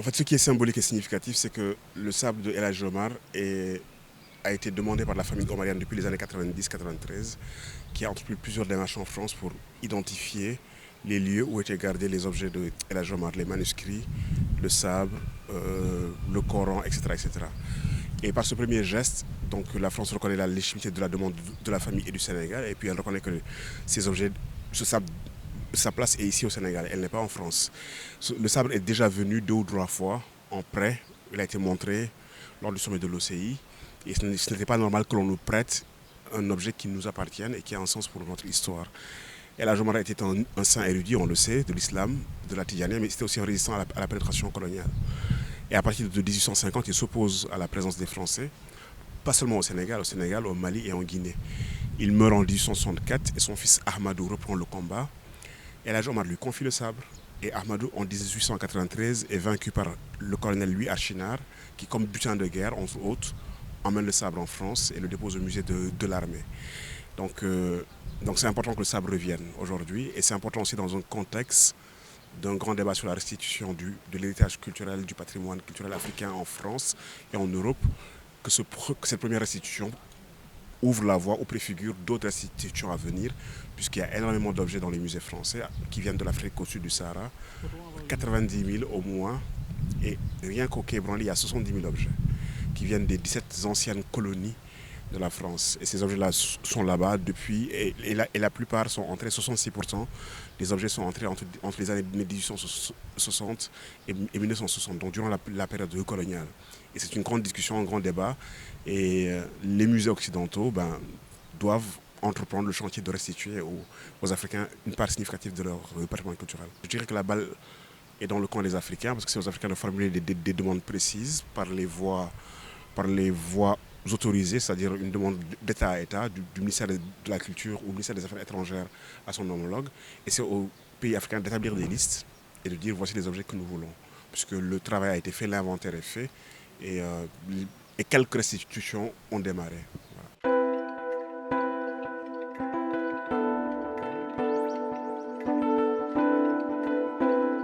En fait, ce qui est symbolique et significatif, c'est que le sabre de El Hadj Omar a été demandé par la famille omarienne depuis les années 90-93, qui a entrepris plusieurs démarches en France pour identifier les lieux où étaient gardés les objets de El Hadj Omar, les manuscrits, le sabre, le Coran, etc., etc. Et par ce premier geste, donc, la France reconnaît la légitimité de la demande de la famille et du Sénégal, et puis elle reconnaît que ces objets, ce sabre, sa place est ici au Sénégal, elle n'est pas en France. Le sabre est déjà venu 2 ou 3 fois en prêt, il a été montré lors du sommet de l'OCI, et ce n'était pas normal que l'on nous prête un objet qui nous appartienne et qui a un sens pour notre histoire. El Hadj Omar était un saint érudit, on le sait, de l'islam, de la Tidjania, mais c'était aussi un résistant à la pénétration coloniale. Et à partir de 1850, il s'oppose à la présence des Français, pas seulement au Sénégal, au Mali et en Guinée. Il meurt en 1864 et son fils Ahmadou reprend le combat. El Hadj Omar lui confie le sabre et Ahmadou, en 1893, est vaincu par le colonel Louis Archinard, qui, comme butin de guerre, entre autres, emmène le sabre en France et le dépose au musée de l'armée. Donc, donc c'est important que le sabre revienne aujourd'hui et c'est important aussi dans un contexte d'un grand débat sur la restitution de l'héritage culturel, du patrimoine culturel africain en France et en Europe, que cette première restitution ouvre la voie ou préfigure d'autres restitutions à venir, puisqu'il y a énormément d'objets dans les musées français qui viennent de l'Afrique au sud du Sahara, 90 000 au moins, et rien qu'au Quai Branly, il y a 70 000 objets qui viennent des 17 anciennes colonies de la France. Et ces objets-là sont là-bas depuis, et la plupart sont entrés, 66% des objets sont entrés entre les années 1860 et 1960, donc durant la période coloniale. Et c'est une grande discussion, un grand débat, et les musées occidentaux doivent entreprendre le chantier de restituer aux Africains une part significative de leur patrimoine culturel. Je dirais que la balle est dans le camp des Africains, parce que c'est aux Africains de formuler des demandes précises par les voies autorisées, c'est-à-dire une demande d'État à État, du ministère de la Culture ou du ministère des Affaires étrangères à son homologue. Et c'est aux pays africains d'établir des listes et de dire voici les objets que nous voulons. Puisque le travail a été fait, l'inventaire est fait et quelques restitutions ont démarré.